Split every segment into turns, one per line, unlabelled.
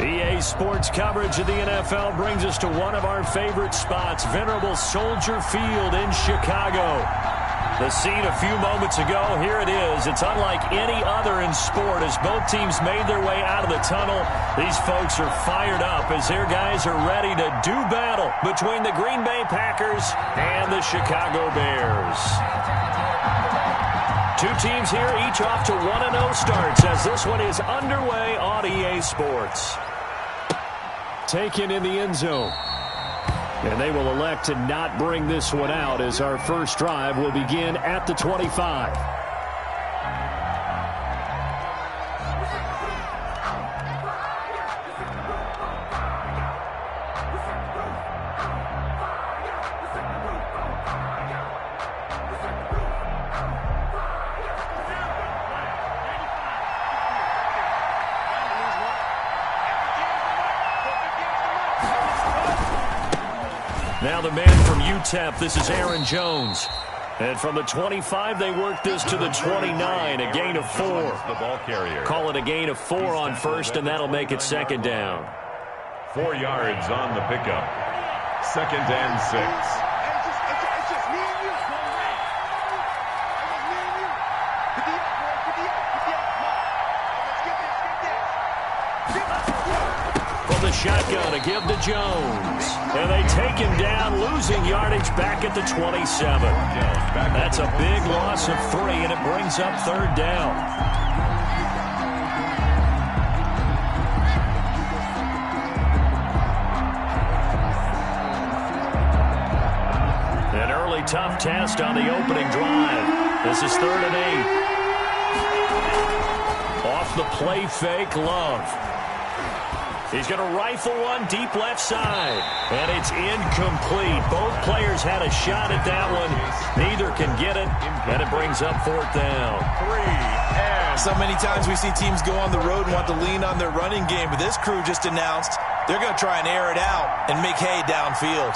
EA Sports coverage of the NFL brings us to one of our favorite spots, venerable Soldier Field in Chicago. The scene a few moments ago, here it is. It's unlike any other in sport as both teams made their way out of the tunnel. These folks are fired up as their guys are ready to do battle between the Green Bay Packers and the Chicago Bears. Two teams here, each off to 1-0 starts as this one is underway on EA Sports. Taken in the end zone. And they will elect to not bring this one out as our first drive will begin at the 25. Now the man from UTEP, this is Aaron Jones. And from the 25, they work this to the 29, a gain of 4.
The ball carrier.
Call it a gain of 4 on first, and that'll make it second down.
4 yards on the pickup. 2nd and 6.
The shotgun to give to Jones. And they take him down, losing yardage back at the 27. That's a big loss of 3, and it brings up 3rd down. An early tough test on the opening drive. This is 3rd and 8. Off the play fake, Love. He's going to rifle one deep left side. And it's incomplete. Both players had a shot at that one. Neither can get it. And it brings up 4th down.
3 and so many times we see teams go on the road and want to lean on their running game. But this crew just announced they're going to try and air it out and make hay downfield.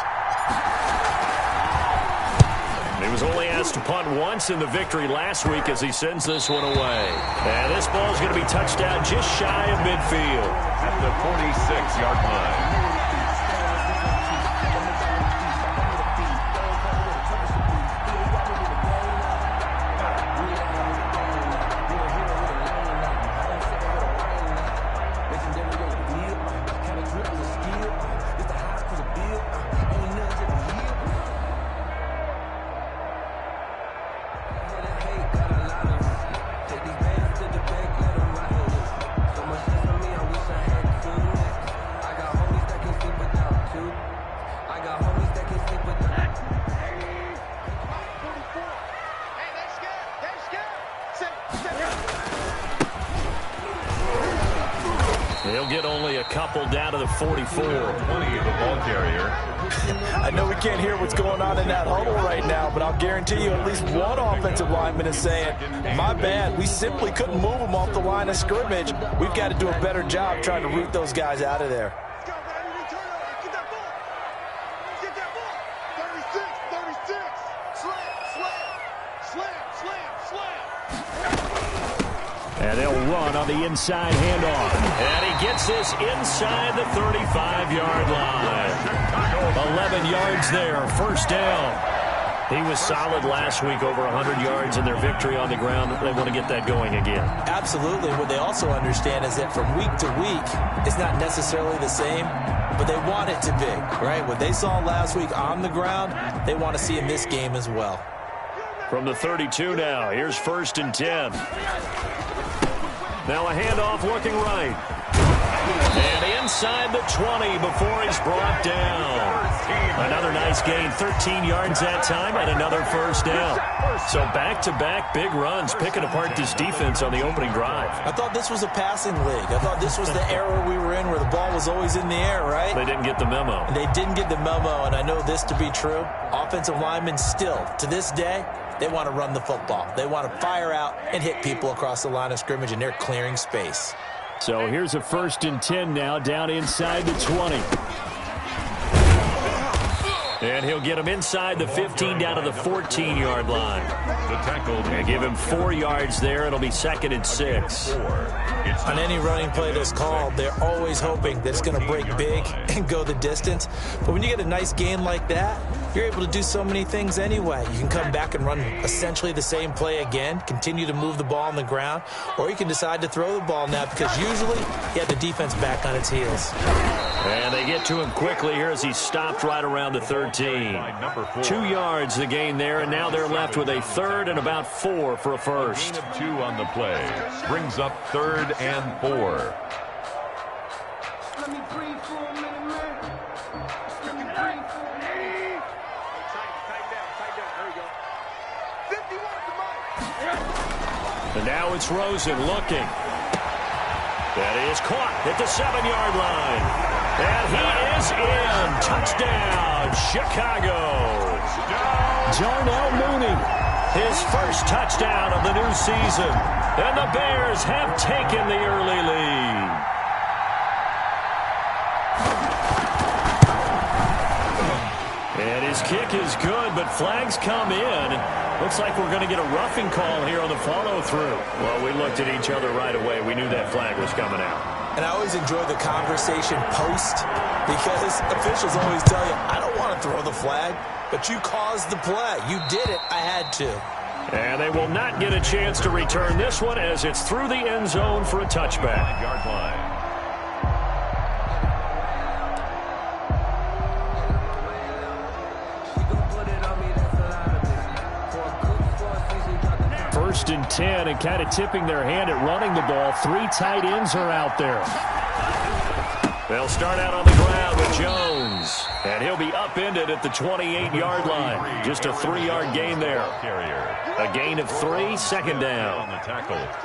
He was only asked to punt once in the victory last week as he sends this one away. And this ball is going to be touched down just shy of midfield.
At the 46-yard line.
He'll get only a couple down to the 44.
20, the ball carrier.
I know we can't hear what's going on in that huddle right now, but I'll guarantee you at least one offensive lineman is saying, my bad, we simply couldn't move them off the line of scrimmage. We've got to do a better job trying to root those guys out of there.
And they'll run on the inside handoff. And he gets this inside the 35-yard line. 11 yards there, 1st down. He was solid last week, over 100 yards in their victory on the ground. They want to get that going again.
Absolutely. What they also understand is that from week to week, it's not necessarily the same, but they want it to be, right? What they saw last week on the ground, they want to see in this game as well.
From the 32 now, here's 1st and 10. Now a handoff looking right. And inside the 20 before he's brought down. Another nice gain, 13 yards that time, and another 1st down. So back-to-back big runs, picking apart this defense on the opening drive.
I thought this was a passing league. I thought this was the era we were in where the ball was always in the air, right?
They didn't get the memo.
And they didn't get the memo, and I know this to be true. Offensive linemen still, to this day, they want to run the football. They want to fire out and hit people across the line of scrimmage, and they're clearing space.
So here's a 1st and 10 now, down inside the 20. And he'll get him inside the 15 down to the 14-yard line.
The tackle.
And give him 4 yards there. It'll be 2nd and 6.
On any running play that's called, they're always hoping that it's going to break big and go the distance. But when you get a nice gain like that, you're able to do so many things anyway. You can come back and run essentially the same play again, continue to move the ball on the ground, or you can decide to throw the ball now because usually you have the defense back on its heels.
And they get to him quickly here as he stopped right around the 13. 2 yards the gain there, and now they're left with a 3rd and about 4 for a first.
Gain of 2 on the play. Brings up 3rd and 4.
Let me breathe for a minute, man. Let me breathe for a minute. Tight down. There we go. 51 to
And now it's Rosen looking. That is caught at the 7-yard line. And he is in. Touchdown, Chicago. Darnell Mooney, his first touchdown of the new season. And the Bears have taken the early lead. And his kick is good, but flags come in. Looks like we're going to get a roughing call here on the follow-through. Well, we looked at each other right away. We knew that flag was coming out.
And I always enjoy the conversation post because officials always tell you, I don't want to throw the flag, but you caused the play. You did it. I had to.
And they will not get a chance to return this one as it's through the end zone for a touchback.
5-yard line.
First and 10, and kind of tipping their hand at running the ball. 3 tight ends are out there. They'll start out on the ground with Jones. And he'll be upended at the 28-yard line. Just a 3-yard gain there. A gain of 3, 2nd down.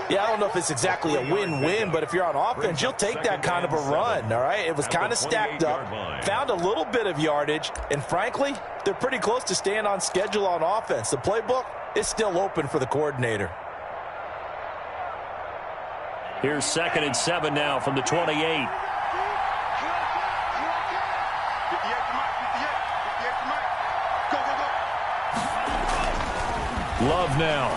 Yeah, I don't know if it's exactly a win-win, but if you're on offense, you'll take that kind of a run, all right? It was kind of stacked up, found a little bit of yardage, and frankly, they're pretty close to staying on schedule on offense. The playbook is still open for the coordinator.
Here's 2nd and 7 now from the 28. Love now.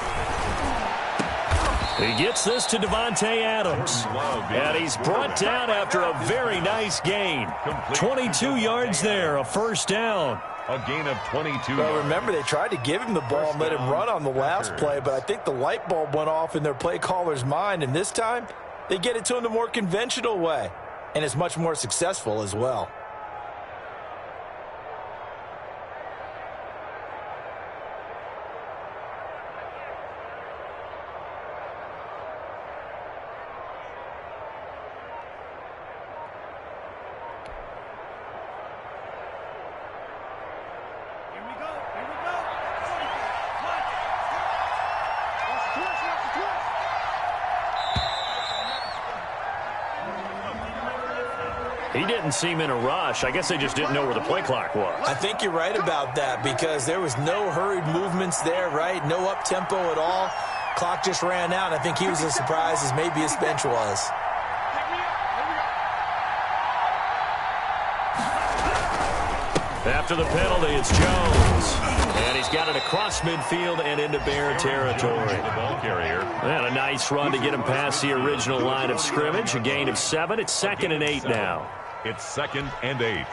He gets this to Devontae Adams. And he's brought down after a very nice gain. 22 yards there, a first down.
A gain of 22.
Well, remember, they tried to give him the ball and let him run on the last play, but I think the light bulb went off in their play caller's mind, and this time they get it to him the more conventional way, and it's much more successful as well.
He didn't seem in a rush. I guess they just didn't know where the play clock was.
I think you're right about that because there was no hurried movements there, right? No up-tempo at all. Clock just ran out. I think he was as surprised as maybe his bench was.
After the penalty, it's Jones. And he's got it across midfield and into Bear territory.
The ball carrier.
And a nice run to get him past the original line of scrimmage. A gain of 7. It's 2nd and 8 now.
It's 2nd and 8.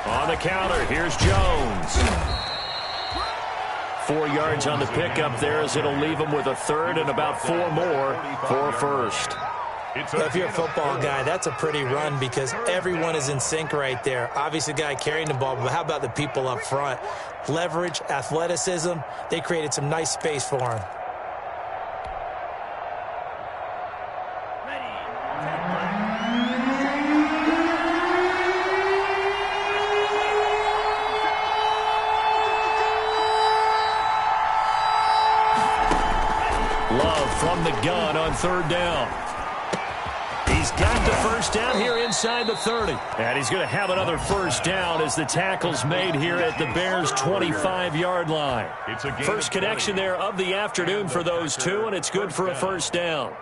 On the counter, here's Jones. 4 yards on the pickup there as it'll leave him with a 3rd and about 4 more for a first.
If you're a football guy, that's a pretty run because everyone is in sync right there. Obviously, the guy carrying the ball, but how about the people up front? Leverage, athleticism, they created some nice space for him. Love from the gun on 3rd down. He
He's got the first down here inside the 30. And he's going to have another first down as the tackle's made here at the Bears' 25-yard line. First connection there of the afternoon for those two, and it's good for a first down.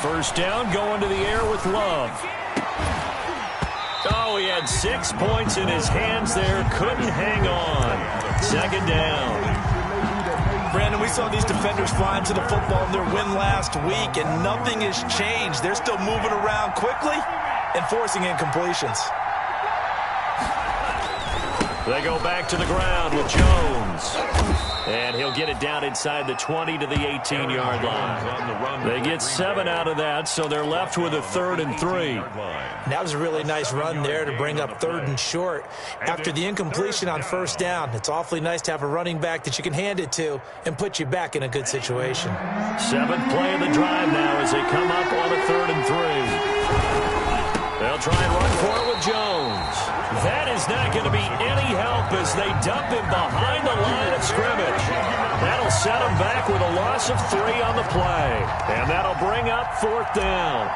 First down, going to the air with Love. Oh, he had 6 points in his hands there. Couldn't hang on. Second down.
Brandon, we saw these defenders flying to the football in their win last week, and nothing has changed. They're still moving around quickly and forcing incompletions.
They go back to the ground with Jones. And he'll get it down inside the 20 to the 18-yard line. They get 7 out of that, so they're left with a 3rd and 3.
That was a really nice run there to bring up 3rd and short. After the incompletion on first down, it's awfully nice to have a running back that you can hand it to and put you back in a good situation.
7th play of the drive now as they come up on a 3rd and 3. They'll try and run for it with Jones. That is not going to be any help as they dump him behind the line of scrimmage. That'll set him back with a loss of 3 on the play. And that'll bring up 4th down.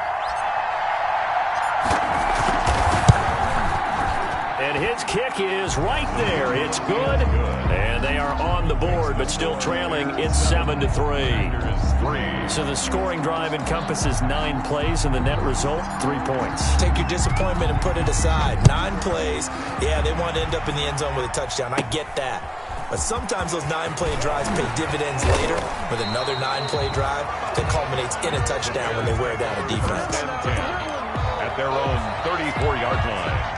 And his kick is right there. It's good. And they are on the board, but still trailing. It's 7-3. So the scoring drive encompasses 9 plays, and the net result, 3 points.
Take your disappointment and put it aside. 9 plays. Yeah, they want to end up in the end zone with a touchdown. I get that. But sometimes those 9-play drives pay dividends later with another 9-play drive that culminates in a touchdown when they wear down a defense.
At their own 34-yard line.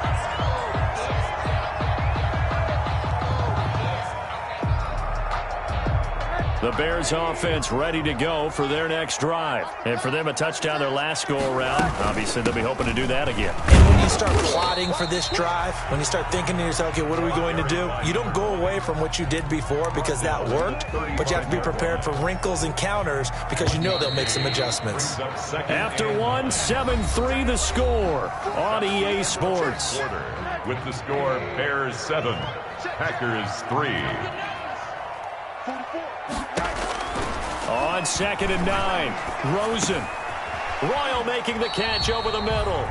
The Bears offense ready to go for their next drive. And for them, a touchdown their last go-around. Obviously, they'll be hoping to do that again.
And when you start plotting for this drive, when you start thinking to yourself, okay, what are we going to do? You don't go away from what you did before because that worked, but you have to be prepared for wrinkles and counters because you know they'll make some adjustments.
After 1, 7-3 the score on EA Sports.
With the score, Bears 7, Packers 3.
On 2nd and 9, Rosen. Royal making the catch over the middle.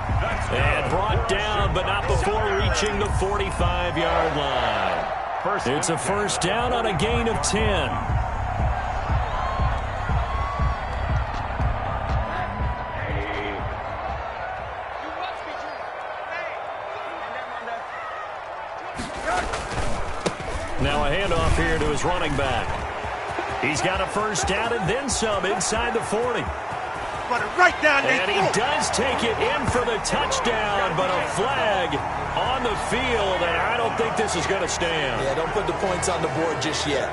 And brought down, but not before reaching the 45-yard line. It's a first down on a gain of 10. Now a handoff here to his running back. He's got a first down and then some inside the 40.
Run it right down there.
And he does take it in for the touchdown, but a flag on the field, and I don't think this is going to stand.
Yeah, don't put the points on the board just yet.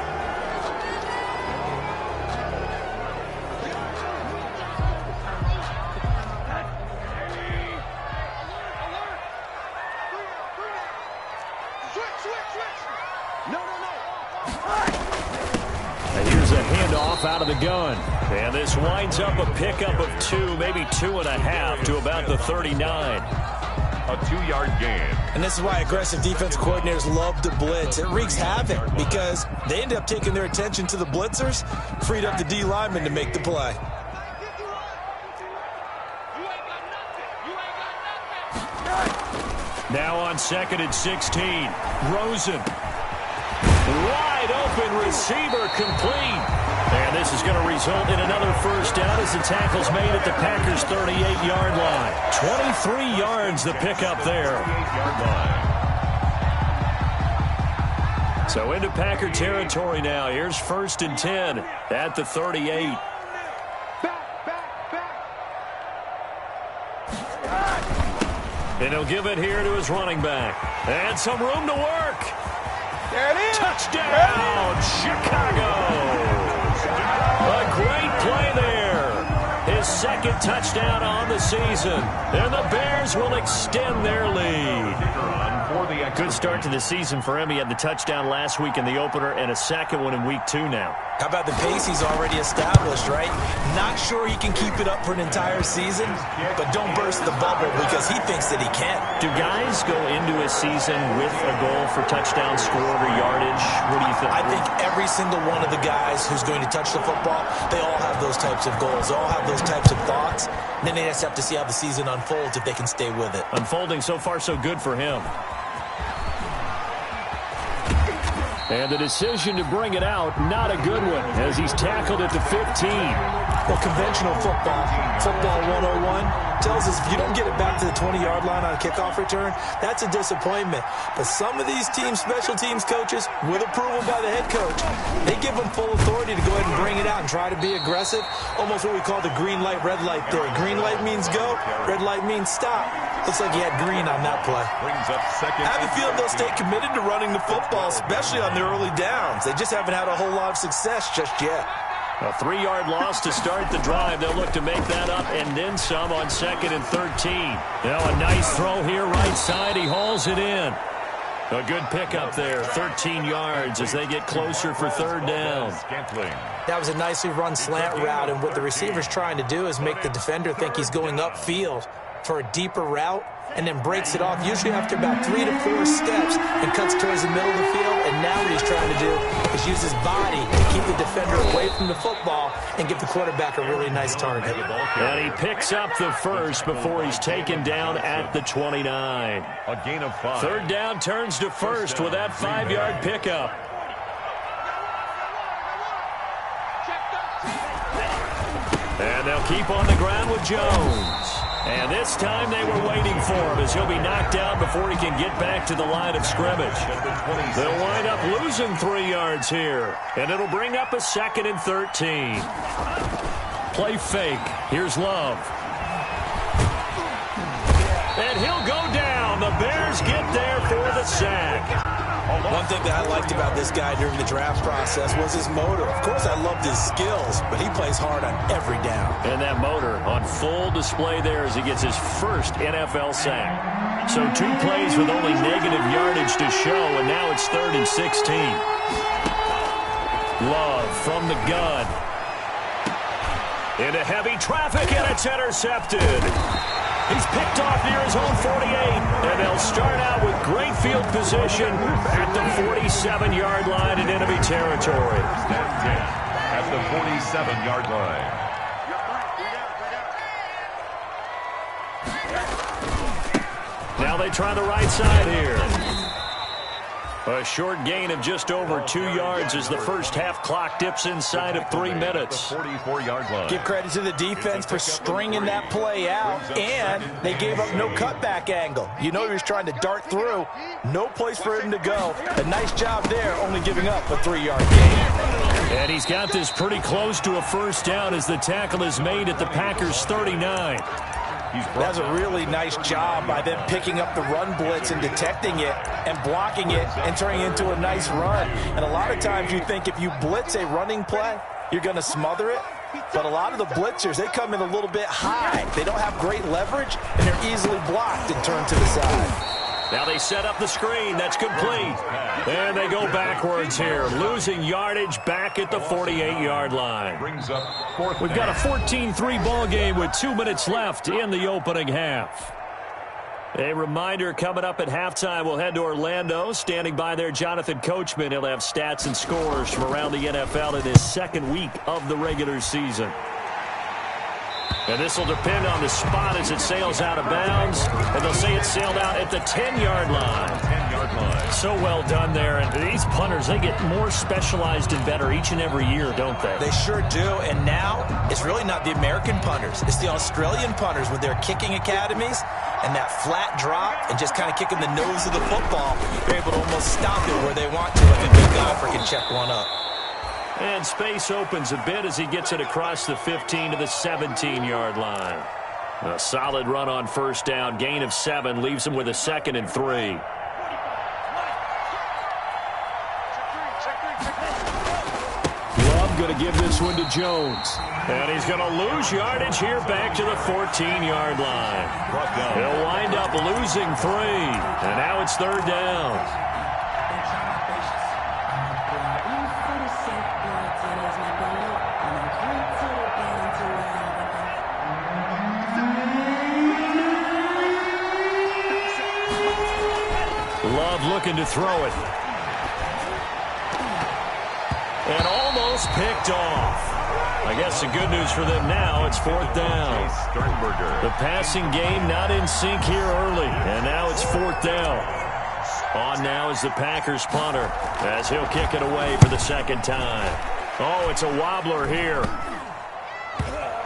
Out of the gun. And this winds up a pickup of 2, maybe 2.5 to about the 39.
A 2-yard gain.
And this is why aggressive defense coordinators love to blitz. It wreaks havoc because they end up taking their attention to the blitzers, freed up the D lineman to make the play.
Now on 2nd and 16, Rosen. Wide open receiver complete. And this is going to result in another first down as the tackle's made at the Packers' 38-yard line. 23 yards the pickup there. So into Packer territory now. Here's 1st and 10 at the 38. And he'll give it here to his running back. And some room to work.
There it is.
Touchdown, Chicago. A great play there. His 2nd touchdown on the season. And the Bears will extend their lead.
For the
good start to the season for him. He had the touchdown last week in the opener and a second one in week 2 now.
How about the pace he's already established, right? Not sure he can keep it up for an entire season, but don't burst the bubble because he thinks that he can.
Do guys go into a season with a goal for touchdown scored or yardage? What do you think?
I think every single one of the guys who's going to touch the football, they all have those types of goals. They all have those types of thoughts. And then they just have to see how the season unfolds if they can stay with it.
Unfolding so far so good for him. And the decision to bring it out, not a good one, as he's tackled at the 15.
Well, conventional football 101, tells us if you don't get it back to the 20-yard line on a kickoff return, that's a disappointment. But some of these teams, special teams coaches, with approval by the head coach, they give them full authority to go ahead and bring it out and try to be aggressive. Almost what we call the green light, red light theory. Green light means go, red light means stop. Looks like he had green on that play.
Brings up second.
I have a feeling they'll stay committed to running the football, especially on their early downs. They just haven't had a whole lot of success just yet.
A 3-yard loss to start the drive. They'll look to make that up and then some on 2nd and 13. Now a nice throw here right side. He hauls it in. A good pickup there, 13 yards as they get closer for 3rd down.
That was a nicely run slant route, and what the receiver's trying to do is make the defender think he's going upfield for a deeper route, and then breaks it off, usually after about 3 to 4 steps, and cuts towards the middle of the field. And now what he's trying to do is use his body to keep the defender away from the football and give the quarterback a really nice target.
And he picks up the first before he's taken down at the 29.
A gain of 5.
3rd down turns to first with that 5-yard pickup. And they'll keep on the ground with Jones. And this time they were waiting for him as he'll be knocked down before he can get back to the line of scrimmage. They'll wind up losing 3 yards here. And it'll bring up a 2nd and 13. Play fake. Here's Love. And he'll go down. The Bears get there for the sack.
One thing that I liked about this guy during the draft process was his motor. Of course, I loved his skills, but he plays hard on every down.
And that motor on full display there as he gets his first NFL sack. So 2 plays with only negative yardage to show, and now it's 3rd and 16. Love from the gun. Into heavy traffic, and it's intercepted. He's picked off near his own 48, and they'll start out with great field position at the 47-yard line in enemy territory.
At the 47-yard line.
Now they try the right side here. A short gain of just over 2 yards as the first half clock dips inside of 3 minutes.
44-yard line.
Give credit to the defense for stringing that play out, and they gave up no cutback angle. You know he was trying to dart through. No place for him to go. A nice job there, only giving up a 3-yard gain.
And he's got this pretty close to a first down as the tackle is made at the Packers' 39.
That's a really nice job by them picking up the run blitz and detecting it and blocking it and turning it into a nice run. And a lot of times you think if you blitz a running play, you're going to smother it. But a lot of the blitzers, they come in a little bit high. They don't have great leverage, and they're easily blocked and turned to the side.
Now they set up the screen. That's complete. And they go backwards here, losing yardage back at the 48-yard line.
Brings up 4th.
We've got a 14-3 ball game with 2 minutes left in the opening half. A reminder, coming up at halftime, we'll head to Orlando. Standing by there, Jonathan Coachman. He'll have stats and scores from around the NFL in his 2nd week of the regular season. And this will depend on the spot as it sails out of bounds. And they'll say it sailed out at the 10-yard line.
10-yard line.
So well done there. And these punters, they get more specialized and better each and every year, don't they?
They sure do. And now it's really not the American punters. It's the Australian punters with their kicking academies and that flat drop and just kind of kicking the nose of the football. They're able to almost stop it where they want to if a big golfer can check one up.
And space opens a bit as he gets it across the 15 to the 17-yard line. A solid run on first down. Gain of 7 leaves him with a 2nd and 3. Love going to give this one to Jones. And he's going to lose yardage here back to the 14-yard line. He'll wind up losing 3. And now it's 3rd down. Love looking to throw it. And almost picked off. I guess the good news for them now, it's 4th down. The passing game not in sync here early. And now it's 4th down. On now is the Packers punter as he'll kick it away for the 2nd time. Oh, it's a wobbler here.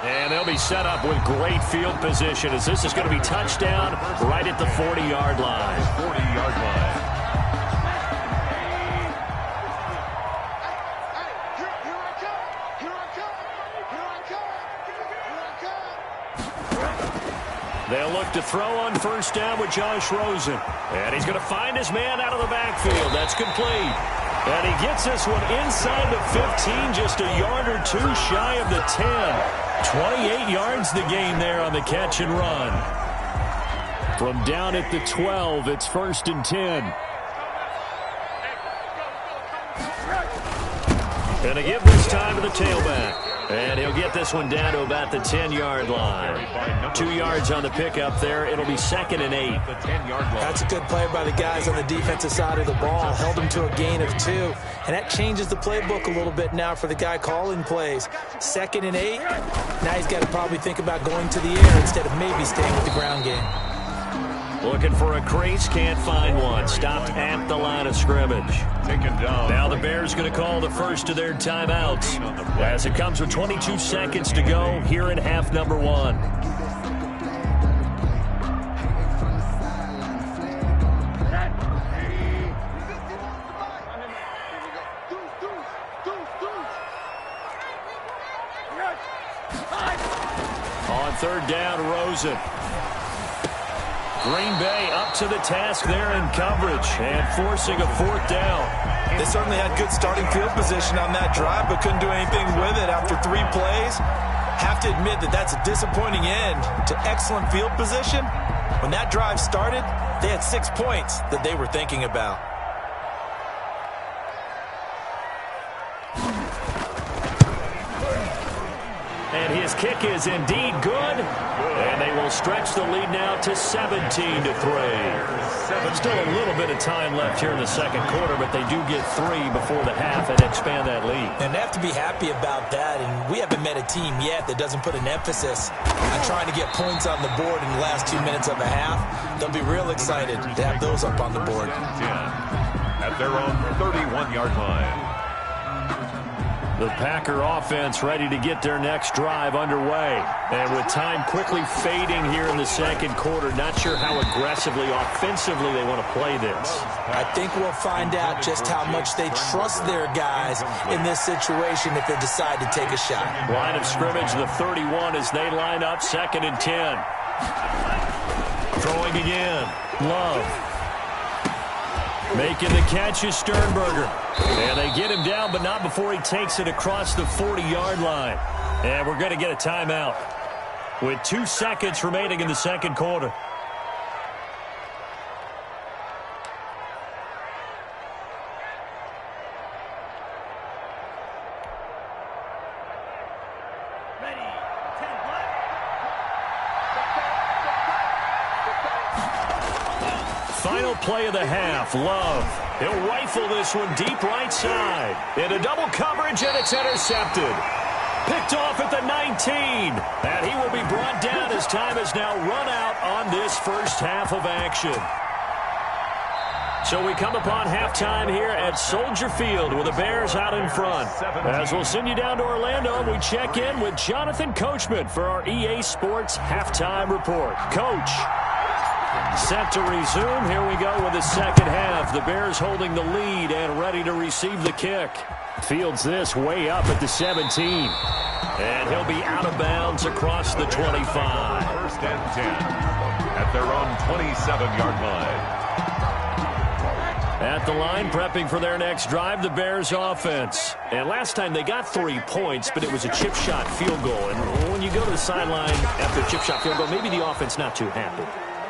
And they'll be set up with great field position as this is going to be touchdown right at the 40-yard line.
40-yard line.
They'll look to throw on 1st down with Josh Rosen. And he's going to find his man out of the backfield. That's complete. And he gets this one inside the 15, just a yard or 2 shy of the 10. 28 yards the gain there on the catch and run. From down at the 12, it's 1st and 10. And to give this time to the tailback. And he'll get this one down to about the 10-yard line. 2 yards on the pickup there. It'll be 2nd and 8.
That's a good play by the guys on the defensive side of the ball. Held him to a gain of 2. And that changes the playbook a little bit now for the guy calling plays. 2nd and 8. Now he's got to probably think about going to the air instead of maybe staying with the ground game.
Looking for a crease, can't find one. Stopped at the line of scrimmage.
Taken down.
Now the Bears going to call the first of their timeouts as it comes with 22 seconds to go here in half number 1. On 3rd down, Rosen. Green Bay up to the task there in coverage and forcing a 4th down.
They certainly had good starting field position on that drive, but couldn't do anything with it after 3 plays. Have to admit that that's a disappointing end to excellent field position. When that drive started, they had 6 points that they were thinking about.
And his kick is indeed good. And they will stretch the lead now to 17-3. Still a little bit of time left here in the 2nd quarter, but they do get 3 before the half and expand that lead.
And they have to be happy about that. And we haven't met a team yet that doesn't put an emphasis on trying to get points on the board in the last 2 minutes of a half. They'll be real excited to have those up on the board.
At their own 31-yard line.
The Packer offense ready to get their next drive underway. And with time quickly fading here in the 2nd quarter, not sure how aggressively, offensively they want to play this.
I think we'll find out just how much they trust their guys in this situation if they decide to take a shot.
Line of scrimmage, the 31 as they line up, 2nd and 10. Throwing again. Love. Making the catch is Sternberger. And they get him down, but not before he takes it across the 40-yard line. And we're going to get a timeout with 2 seconds remaining in the 2nd quarter. Final play of the half, Love. He'll rifle this one deep right side. Into double coverage, and it's intercepted. Picked off at the 19. And he will be brought down as time has now run out on this first half of action. So we come upon halftime here at Soldier Field with the Bears out in front. As we'll send you down to Orlando, we check in with Jonathan Coachman for our EA Sports Halftime Report. Coach. Set to resume. Here we go with the 2nd half. The Bears holding the lead and ready to receive the kick. Fields this way up at the 17. And he'll be out of bounds across the 25.
1st and 10 at their own 27-yard line.
At the line, prepping for their next drive, the Bears offense. And last time they got 3 points, but it was a chip shot field goal. And when you go to the sideline after a chip shot field goal, maybe the offense not too happy.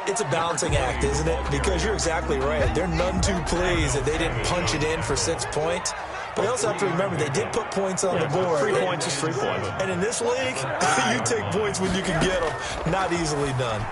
It's a balancing act, isn't it? Because you're exactly right. They're none too pleased that they didn't punch it in for 6 points. But you also have to remember they did put points on the board.
3 points is 3 points.
And in this league, you take points when you can get them. Not easily done.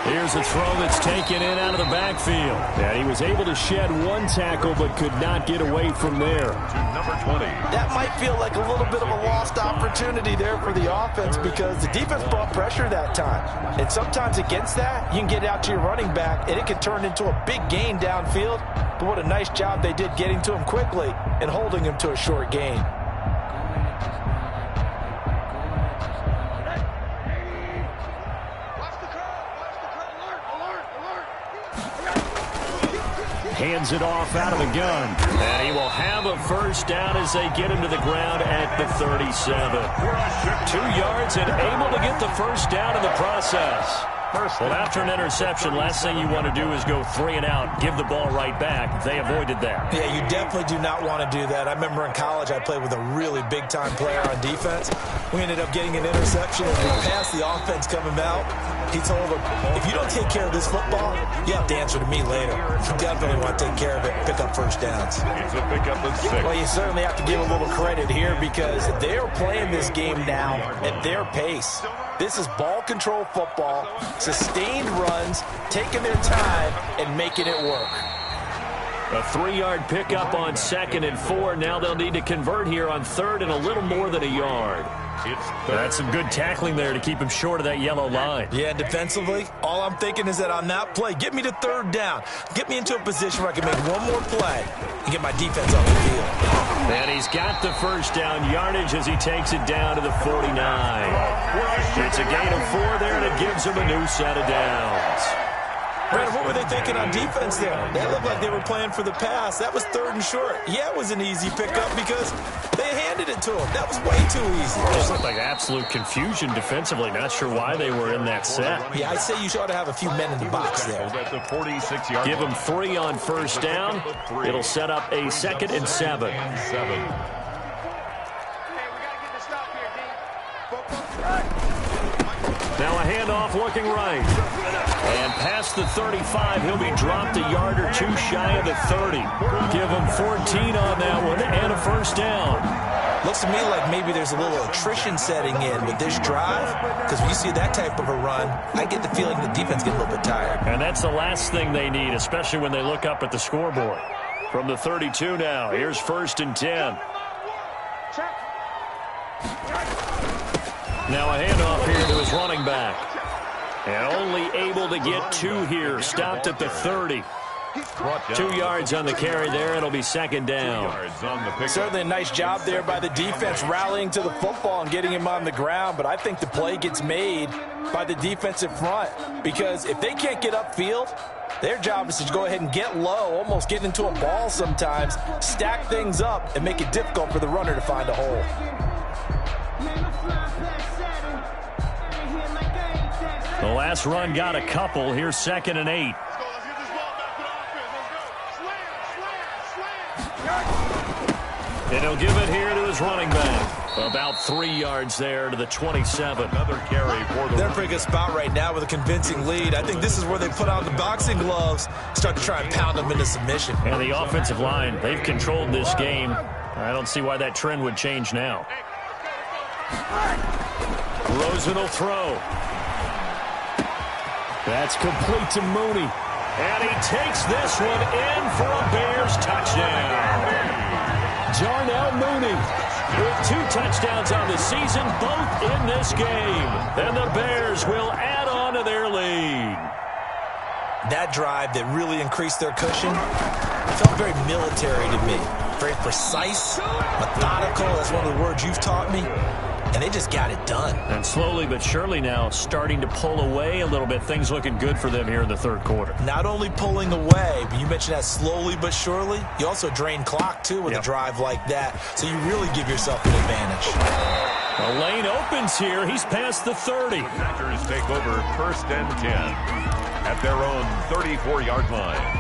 Here's a throw that's taken in out of the backfield. And he was able to shed 1 tackle but could not get away from there.
To number 20.
That might feel like a little bit of a lost opportunity there for the offense because the defense brought pressure that time. And sometimes against that, you can get out to your running back, and it can turn into a big gain downfield. But what a nice job they did getting to him quickly and holding him to a short gain.
Hands it off out of the gun. And he will have a first down as they get him to the ground at the 37. 2 yards and able to get the first down in the process. Well, after an interception, last thing you want to do is go 3 and out, give the ball right back. They avoided that.
Yeah, you definitely do not want to do that. I remember in college I played with a really big-time player on defense. We ended up getting an interception as we passed the offense coming out. He told him, if you don't take care of this football, you have to answer to me later. You definitely want to take care of it, pick up first downs.
It's a pickup of 6.
Well, you certainly have to give a little credit here because they are playing this game now at their pace. This is ball control football, sustained runs, taking their time, and making it work.
A 3-yard pickup on 2nd and 4. Now they'll need to convert here on 3rd and a little more than a yard. That's some good tackling there to keep him short of that yellow line.
Yeah, defensively, all I'm thinking is that on that play, get me to 3rd down. Get me into a position where I can make one more play and get my defense off the field.
And he's got the first down yardage as he takes it down to the 49. It's a gain of 4 there, and it gives him a new set of downs.
Brandon, what were they thinking on defense there? That looked like they were playing for the pass. That was 3rd and short. Yeah, it was an easy pickup because they handed it to him. That was way too easy.
It just looked like absolute confusion defensively. Not sure why they were in that set.
Yeah, I'd say you ought to have a few men in the box there.
At the 46-yard
Give him 3 on first down. It'll set up a 2nd and 7. Now a handoff looking right. And past the 35, he'll be dropped a yard or 2 shy of the 30. Give him 14 on that one and a first down.
Looks to me like maybe there's a little attrition setting in with this drive because when you see that type of a run, I get the feeling the defense gets a little bit tired.
And that's the last thing they need, especially when they look up at the scoreboard. From the 32 now, here's 1st and 10. Now a handoff here to his running back. And only able to get 2 here. Stopped at the 30. 2 yards on the carry there. It'll be 2nd down.
Certainly a nice job there by the defense rallying to the football and getting him on the ground. But I think the play gets made by the defensive front. Because if they can't get upfield, their job is to go ahead and get low, almost get into a ball sometimes, stack things up, and make it difficult for the runner to find a hole.
The last run got a couple. Here's 2nd and 8. And he'll give it here to his running back. About 3 yards there to the 27.
Another carry for the...
They're in a pretty good spot right now with a convincing lead. I think this is where they put on the boxing gloves, start to try and pound them into submission.
And the offensive line, they've controlled this game. I don't see why that trend would change now. Rosen will throw. That's complete to Mooney. And he takes this one in for a Bears touchdown. Darnell Mooney with 2 touchdowns on the season, both in this game. And the Bears will add on to their lead.
That drive that really increased their cushion felt very military to me. Very precise, methodical. That's one of the words you've taught me. And they just got it done.
And slowly but surely now starting to pull away a little bit. Things looking good for them here in the 3rd quarter.
Not only pulling away, but you mentioned that slowly but surely. You also drain clock, too, with a drive like that. So you really give yourself an advantage.
The lane opens here. He's past the 30.
Packers take over 1st and 10 at their own 34-yard line.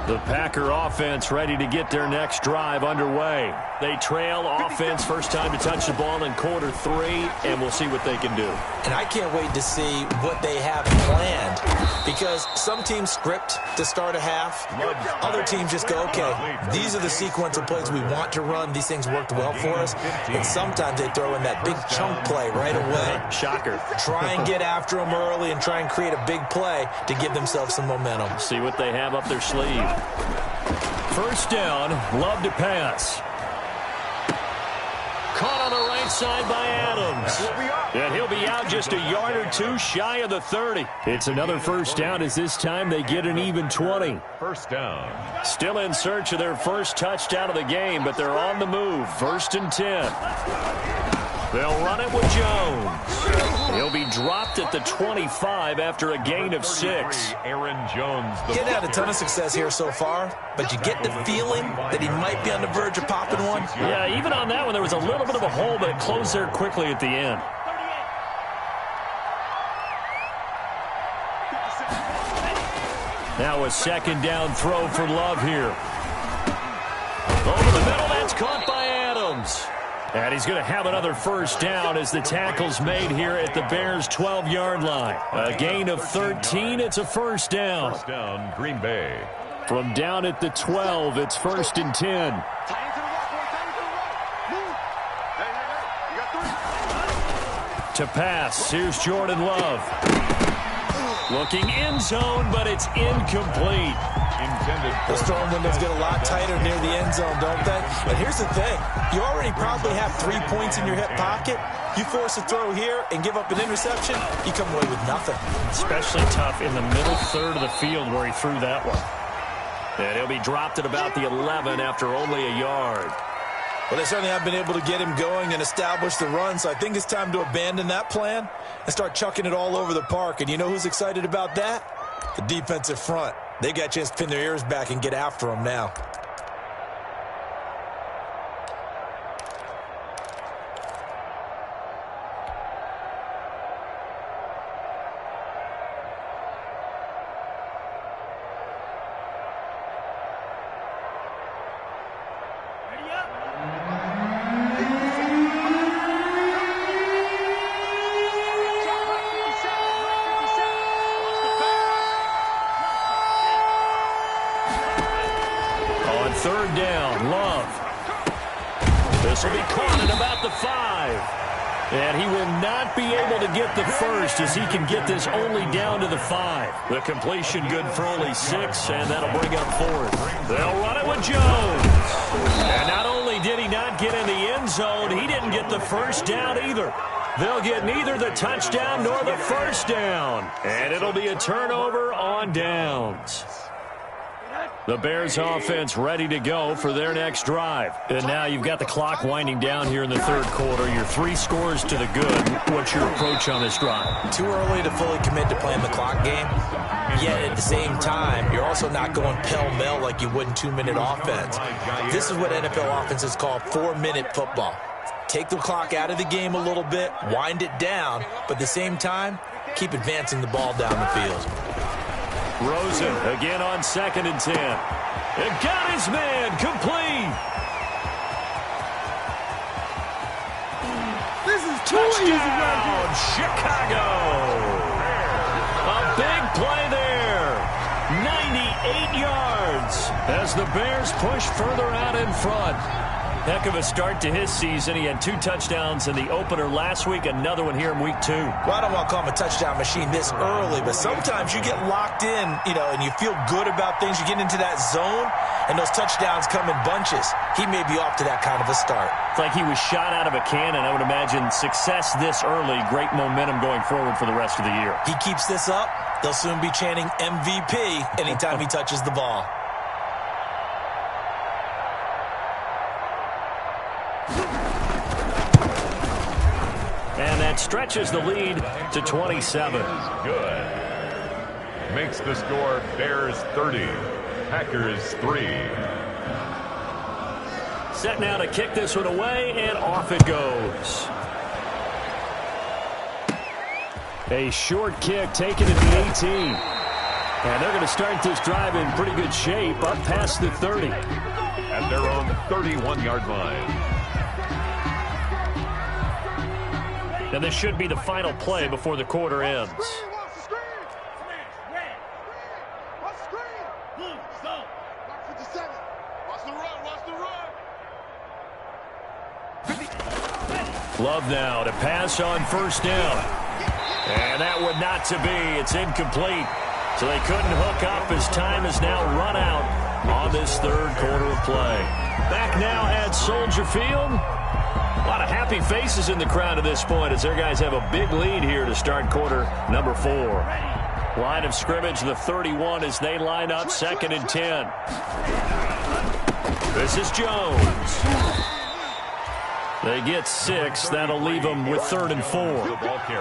The Packer offense ready to get their next drive underway. They trail offense, first time to touch the ball in quarter 3, and we'll see what they can do.
And I can't wait to see what they have planned, because some teams script to start a half. Other teams just go, okay, these are the sequence of plays we want to run. These things worked well for us. And sometimes they throw in that big chunk play right away.
Shocker.
Try and get after them early and try and create a big play to give themselves some momentum.
See what they have up their sleeve. First down, Love to pass. Caught on the right side by Adams. And he'll be out just a yard or two shy of the 30. It's another first down as this time they get an even 20.
First down.
Still in search of their first touchdown of the game, but they're on the move. First and 10. They'll run it with Jones. He'll be dropped at the 25 after a gain of 6.
Aaron Jones.
Getting had a ton of success here so far, but you get the feeling that he might be on the verge of popping one.
Yeah, even on that one, there was a little bit of a hole, but it closed there quickly at the end. Now a second down throw for Love here. Over the middle, that's caught by Adams. And he's going to have another first down as the tackle's made here at the Bears' 12-yard line. A gain of 13, it's a first down.
First down, Green Bay.
From down at the 12, it's first and 10. To pass, here's Jordan Love. Looking end zone, but it's incomplete.
Those throwing windows get a lot tighter near the end zone, don't they? And here's the thing. You already probably have 3 points in your hip pocket. You force a throw here and give up an interception, you come away with nothing.
Especially tough in the middle third of the field where he threw that one. And he'll be dropped at about the 11 after only a yard.
Well, they certainly have been able to get him going and establish the run, so I think it's time to abandon that plan and start chucking it all over the park. And you know who's excited about that? The defensive front. They got a chance to pin their ears back and get after him now.
Third down, Love. This will be caught at about the 5. And he will not be able to get the first as he can get this only down to the 5. The completion good for only 6, and that'll bring up 4th. They'll run it with Jones. And not only did he not get in the end zone, he didn't get the first down either. They'll get neither the touchdown nor the first down. And it'll be a turnover on downs. The Bears offense ready to go for their next drive. And now you've got the clock winding down here in the third quarter. Your 3 scores to the good. What's your approach on this drive?
Too early to fully commit to playing the clock game. Yet at the same time, you're also not going pell-mell like you would in 2-minute offense. This is what NFL offenses call 4-minute football. Take the clock out of the game a little bit, wind it down, but at the same time, keep advancing the ball down the field.
Rosen again on 2nd and 10. And got his man complete.
This is
Touchdown, Chicago. A big play there. 98 yards as the Bears push further out in front. Heck of a start to his season. He had 2 touchdowns in the opener last week, another one here in week 2.
Well, I don't want to call him a touchdown machine this early, but sometimes you get locked in, and you feel good about things. You get into that zone, and those touchdowns come in bunches. He may be off to that kind of a start.
It's like he was shot out of a cannon. I would imagine success this early, great momentum going forward for the rest of the year.
He keeps this up, they'll soon be chanting MVP anytime he touches the ball.
And that stretches the lead to 27.
Good. Makes the score Bears 30, Packers 3.
Set now to kick this one away, and off it goes. A short kick taken at the 18. And they're going to start this drive in pretty good shape, up past the 30.
At their own 31-yard line.
And this should be the final play before the quarter ends. Love now to pass on first down. And that would not to be. It's incomplete. So they couldn't hook up as time is now run out on this third quarter of play. Back now at Soldier Field. A lot of happy faces in the crowd at this point as their guys have a big lead here to start quarter number 4. Line of scrimmage, the 31 as they line up 2nd and 10. This is Jones. They get 6. That'll leave them with 3rd and 4.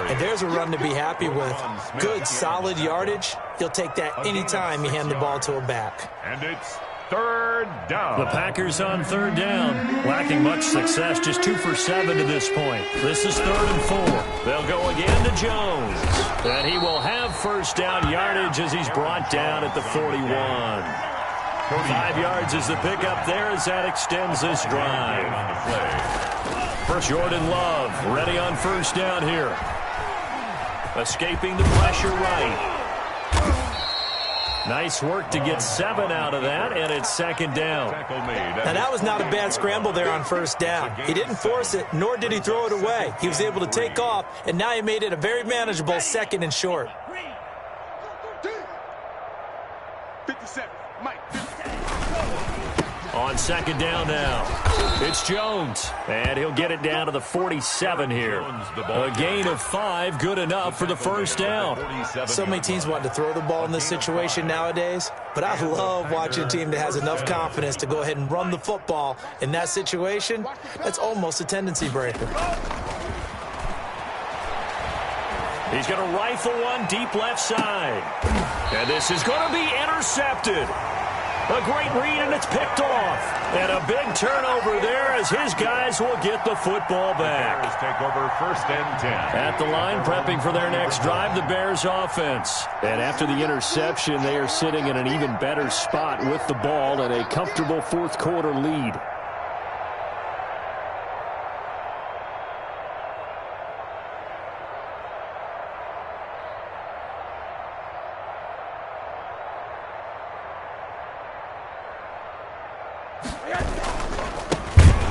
And there's a run to be happy with. Good, solid yardage. You'll take that anytime you hand the ball to a back.
And it's 3rd down.
The Packers on 3rd down. Lacking much success, just 2 for 7 to this point. This is 3rd and 4. They'll go again to Jones. And he will have first down yardage as he's brought down at the 41. 5 yards is the pickup there as that extends this drive. Jordan Love ready on first down here. Escaping the pressure right. Nice work to get 7 out of that, and it's 2nd down.
Now, that was not a bad scramble there on first down. He didn't force it, nor did he throw it away. He was able to take off, and now he made it a very manageable 2nd and short.
57, Mike.
On 2nd down now, it's Jones, and he'll get it down to the 47 here. A gain of 5, good enough for the first down.
So many teams want to throw the ball in this situation nowadays, but I love watching a team that has enough confidence to go ahead and run the football. In that situation, that's almost a tendency breaker.
He's going to rifle one deep left side. And this is going to be intercepted. A great read, and it's picked off. And a big turnover there as his guys will get the football back.
Bears take over 1st and 10.
At the line, prepping for their next drive, the Bears offense. And after the interception, they are sitting in an even better spot with the ball and a comfortable 4th quarter lead.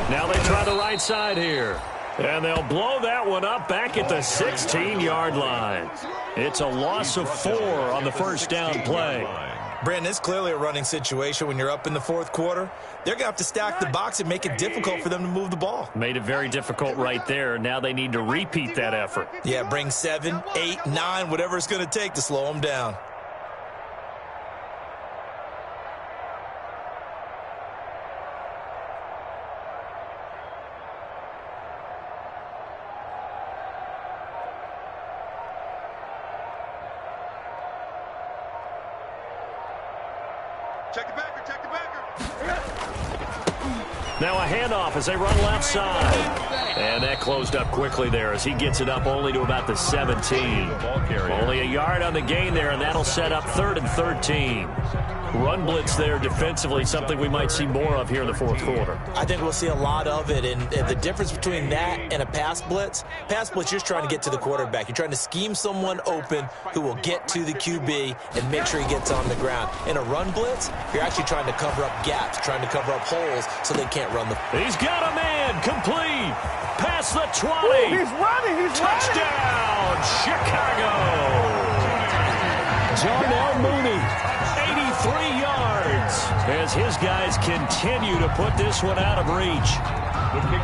Now they try the right side here. And they'll blow that one up back at the 16-yard line. It's a loss of 4 on the first down play.
Brandon, it's clearly a running situation when you're up in the 4th quarter. They're going to have to stack the box and make it difficult for them to move the ball.
Made it very difficult right there. Now they need to repeat that effort.
Yeah, bring 7, 8, 9, whatever it's going to take to slow them down.
Check the backer, check the backer.
Now a handoff as they run left side. And that closed up quickly there as he gets it up only to about the 17. Only a yard on the gain there, and that'll set up 3rd and 13. Run blitz there defensively, something we might see more of here in the 4th quarter.
I think we'll see a lot of it, and the difference between that and a pass blitz, you're just trying to get to the quarterback. You're trying to scheme someone open who will get to the QB and make sure he gets on the ground. In a run blitz, you're actually trying to cover up gaps, trying to cover up holes so they can't run the...
He's got a man, complete, past the 20.
He's running,
Touchdown, Chicago. Jarnell Mooney. 83 yards as his guys continue to put this one out of reach.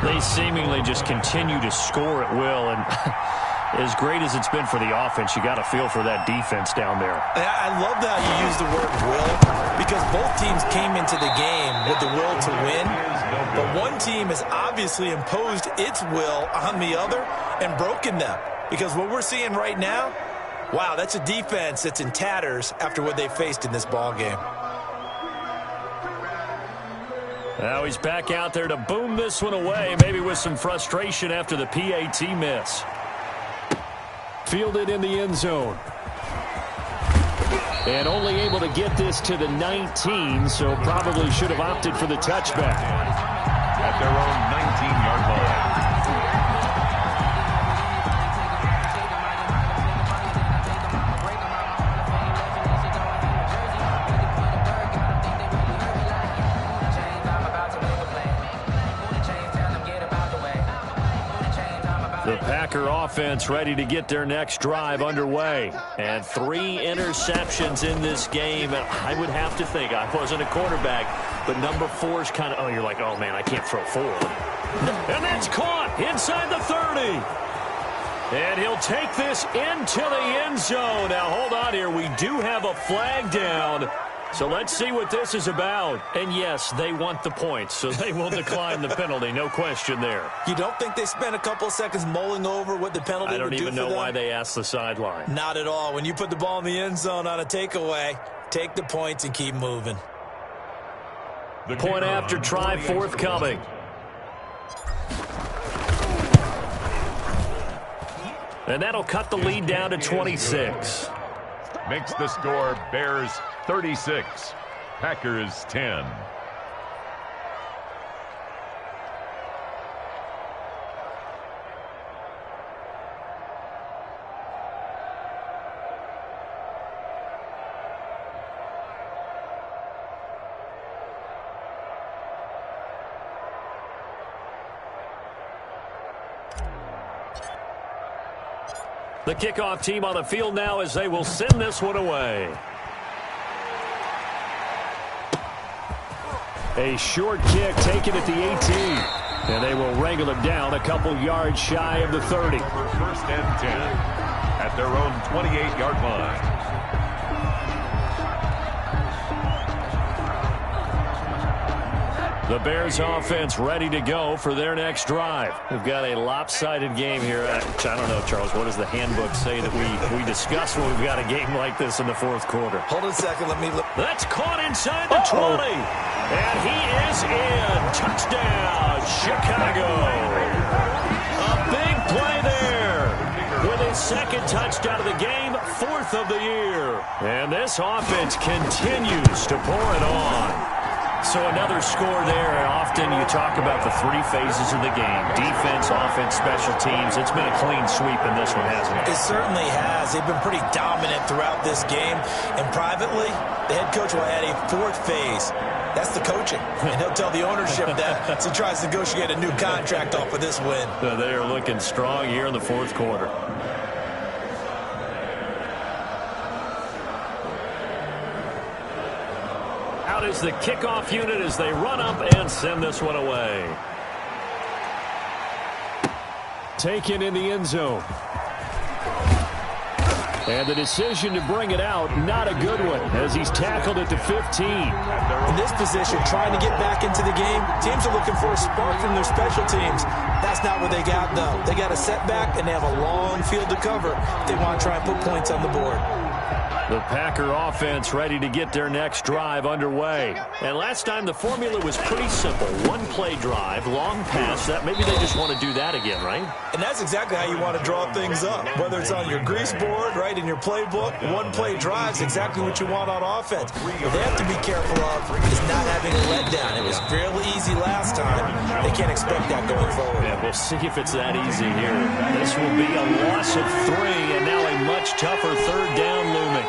They seemingly just continue to score at will, and as great as it's been for the offense, you got to feel for that defense down there.
I love that you use the word will, because both teams came into the game with the will to win, but one team has obviously imposed its will on the other and broken them, because what we're seeing right now, wow, that's a defense that's in tatters after what they faced in this ball game.
Now he's back out there to boom this one away, maybe with some frustration after the PAT miss. Fielded in the end zone. And only able to get this to the 19, so probably should have opted for the touchback.
At their own 19-yard line.
The Packer offense ready to get their next drive underway. And 3 interceptions in this game. I would have to think, I wasn't a quarterback, but number 4 is kind of, oh, you're like, oh, man, I can't throw forward. And that's caught inside the 30. And he'll take this into the end zone. Now, hold on here. We do have a flag down. So let's see what this is about. And, yes, they want the points, so they will decline the penalty. No question there.
You don't think they spent a couple of seconds mulling over what the penalty would do for them?
I don't even know why they asked the sideline.
Not at all. When you put the ball in the end zone on a takeaway, take the points and keep moving.
The point after try forthcoming. And that'll cut the lead down to 26.
Makes the score Bears 36, Packers 10.
The kickoff team on the field now as they will send this one away. A short kick taken at the 18. And they will wrangle it down a couple yards shy of the 30.
First and 10 at their own 28-yard line.
The Bears offense ready to go for their next drive. We've got a lopsided game here. I don't know, Charles, what does the handbook say that we discuss when we've got a game like this in the fourth quarter?
Hold on a second. Let me look.
That's caught inside the 20. And he is in. Touchdown, Chicago. A big play there. With his second touchdown of the game, 4th of the year. And this offense continues to pour it on. So another score there. Often you talk about the 3 phases of the game. Defense, offense, special teams. It's been a clean sweep in this one, hasn't it?
It certainly has. They've been pretty dominant throughout this game. And privately, the head coach will add a 4th phase. That's the coaching. And he'll tell the ownership that as he tries to negotiate a new contract off of this win.
So they are looking strong here in the fourth quarter. Out is the kickoff unit as they run up and send this one away. Taken in the end zone. And the decision to bring it out, not a good one, as he's tackled at the 15.
In this position, trying to get back into the game, teams are looking for a spark from their special teams. That's not what they got, though. They got a setback, and they have a long field to cover if they want to try and put points on the board.
The Packer offense ready to get their next drive underway. And last time the formula was pretty simple. 1-play drive, long pass. That maybe they just want to do that again, right?
And that's exactly how you want to draw things up. Whether it's on your grease board, right, in your playbook, 1-play drive is exactly what you want on offense. What they have to be careful of is not having a letdown. It was fairly easy last time. They can't expect that going forward.
Yeah, we'll see if it's that easy here. This will be a loss of 3, and now a much tougher 3rd down looming.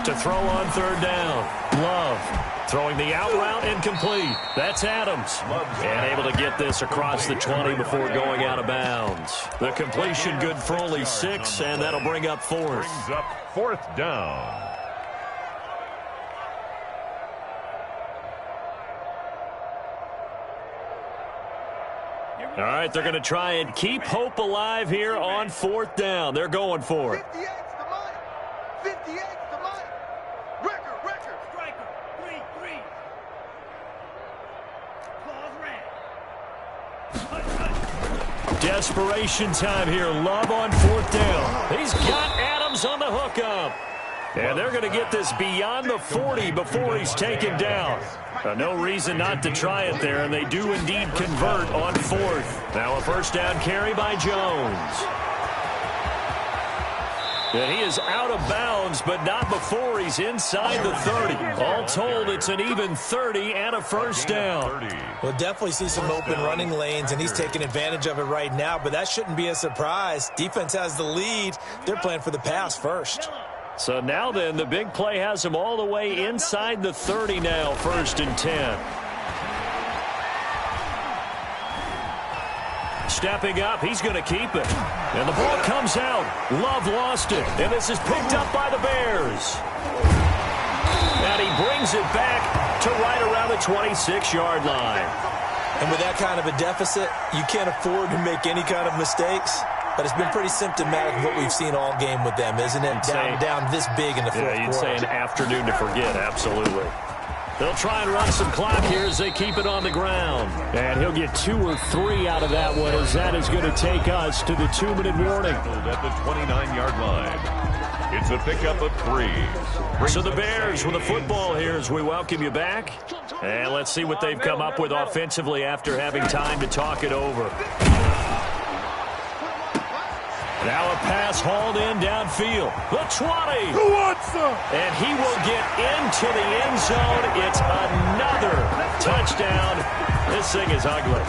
To throw on 3rd down. Love throwing the out route incomplete. That's Adams. And able to get this across the 20 before going out of bounds. The completion good for only 6, and that'll bring up 4th.
Brings up 4th down.
All right, they're going to try and keep hope alive here on 4th down. They're going for it.
58's the money. 58's the money. Record. Striker. 3-3. Claws red.
Desperation time here. Love on 4th down. He's got Adams on the hookup. And they're going to get this beyond the 40 before he's taken down. No reason not to try it there, and they do indeed convert on 4th. Now a first down carry by Jones. And he is out of bounds, but not before he's inside the 30. All told, it's an even 30 and a first down.
We'll definitely see some open running lanes, and he's taking advantage of it right now, but that shouldn't be a surprise. Defense has the lead. They're playing for the pass first.
So now then, the big play has him all the way inside the 30 now, 1st and 10. Stepping up, he's going to keep it. And the ball comes out. Love lost it. And this is picked up by the Bears. And he brings it back to right around the 26-yard line.
And with that kind of a deficit, you can't afford to make any kind of mistakes. But it's been pretty symptomatic of what we've seen all game with them, isn't it? Down this big in the fourth quarter.
You'd say an afternoon to forget, absolutely. They'll try and run some clock here as they keep it on the ground. And he'll get 2 or 3 out of that one, as that is going to take us to the 2-minute warning.
At the 29-yard line. It's a pickup of 3.
So the Bears with the football here as we welcome you back. And let's see what they've come up with offensively after having time to talk it over. Now a pass hauled in downfield. The 20.
Who wants them?
And he will get into the end zone. It's another touchdown. This thing is ugly.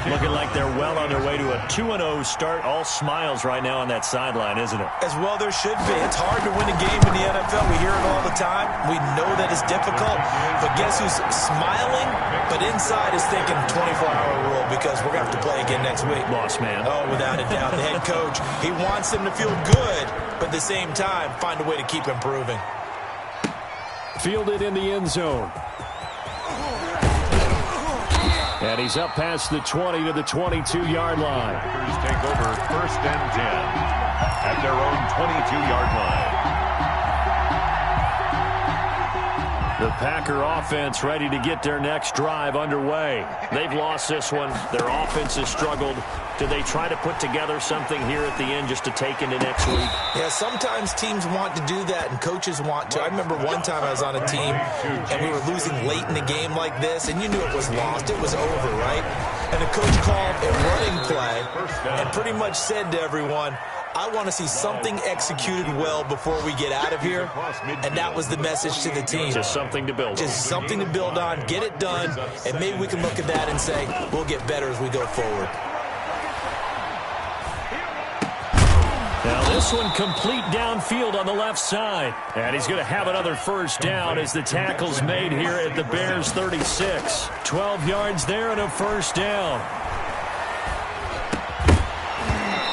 Looking like they're well on their way to a 2-0 start. All smiles right now on that sideline, isn't it?
As well there should be. It's hard to win a game in the NFL. We hear it all the time. We know that it's difficult. But guess who's smiling? But inside is thinking 24-hour rule, because we're going to have to play again next week.
Boss man.
Oh, without a doubt. The head coach, he wants them to feel good, but at the same time, find a way to keep improving.
Fielded in the end zone. And he's up past the 20 to the 22-yard line.
Packers take over 1st and 10 at their own 22-yard line.
The Packer offense ready to get their next drive underway. They've lost this one. Their offense has struggled. Do they try to put together something here at the end just to take into next week?
Yeah, sometimes teams want to do that and coaches want to. I remember one time I was on a team and we were losing late in a game like this, and you knew it was lost. It was over, right? And the coach called a running play and pretty much said to everyone, I want to see something executed well before we get out of here. And that was the message to the team.
Just something to build on.
Just something to build on, get it done, and maybe we can look at that and say, we'll get better as we go forward.
Now this one complete downfield on the left side. And he's going to have another first down as the tackle's made here at the Bears 36. 12 yards there and a first down.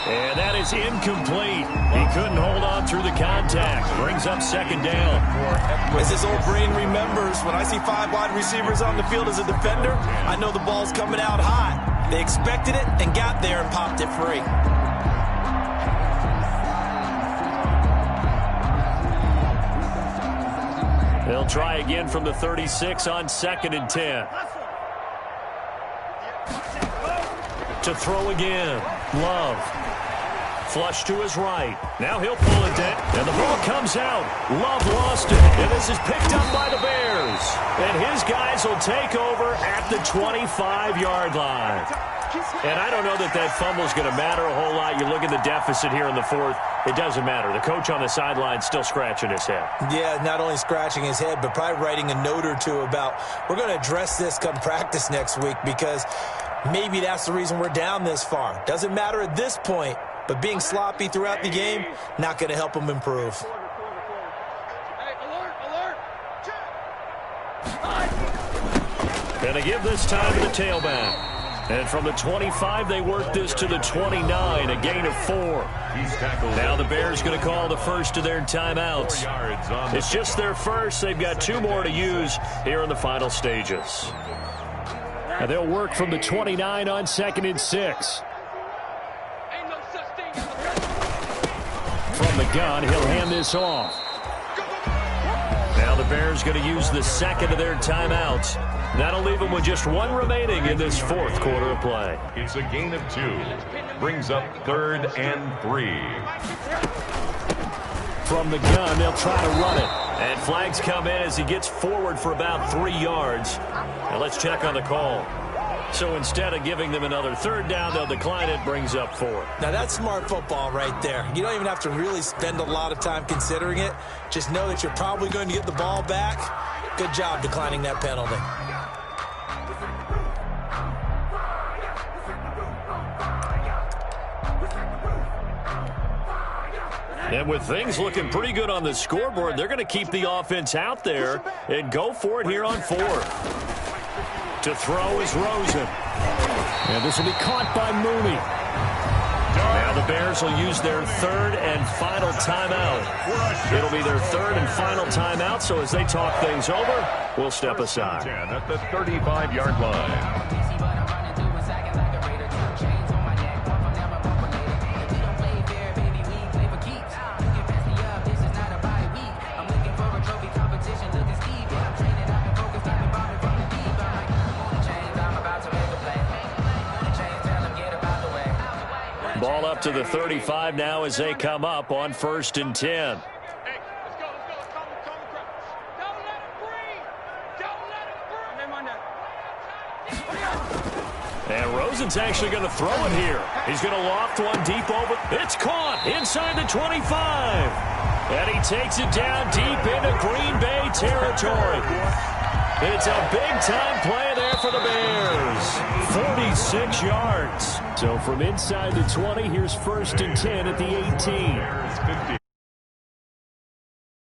And that is incomplete. He couldn't hold on through the contact. Brings up 2nd down.
As his old brain remembers, when I see 5 wide receivers on the field as a defender, I know the ball's coming out hot. They expected it and got there and popped it free.
They'll try again from the 36 on 2nd and 10. To throw again. Love. Flush to his right. Now he'll pull it down. And the ball comes out. Love lost it. And this is picked up by the Bears. And his guys will take over at the 25-yard line. And I don't know that that fumble is going to matter a whole lot. You look at the deficit here in the 4th. It doesn't matter. The coach on the sideline still scratching his head.
Yeah, not only scratching his head, but probably writing a note or two about, we're going to address this come practice next week, because maybe that's the reason we're down this far. Doesn't matter at this point, but being sloppy throughout the game, not going to help them improve.
And they give this time to the tailback. And from the 25, they work this to the 29, a gain of 4. Now the Bears going to call the first of their timeouts. It's just their first. They've got 2 more to use here in the final stages. And they'll work from the 29 on 2nd and 6. From the gun, he'll hand this off. Now the Bears going to use the 2nd of their timeouts. That'll leave them with just 1 remaining in this 4th quarter of play.
It's a gain of 2. Brings up 3rd and 3.
From the gun, they'll try to run it. And flags come in as he gets forward for about 3 yards. Now let's check on the call. So instead of giving them another 3rd down, they'll decline it, brings up 4.
Now that's smart football right there. You don't even have to really spend a lot of time considering it. Just know that you're probably going to get the ball back. Good job declining that penalty.
And with things looking pretty good on the scoreboard, they're going to keep the offense out there and go for it here on 4th. To throw is Rosen. And this will be caught by Mooney. Now the Bears will use their 3rd and final timeout. It'll be their 3rd and final timeout, so as they talk things over, we'll step aside.
10 at the 35-yard line.
Ball up to the 35 now as they come up on 1st and 10.
Hey, let's go. Calm the crowd. Don't let him breathe. Don't let him breathe.
And Rosen's actually going to throw it here. He's going to loft one deep over. It's caught inside the 25. And he takes it down deep into Green Bay territory. It's a big-time play there for the Bears. 46 yards. So from inside the 20, here's 1st and 10 at the 18.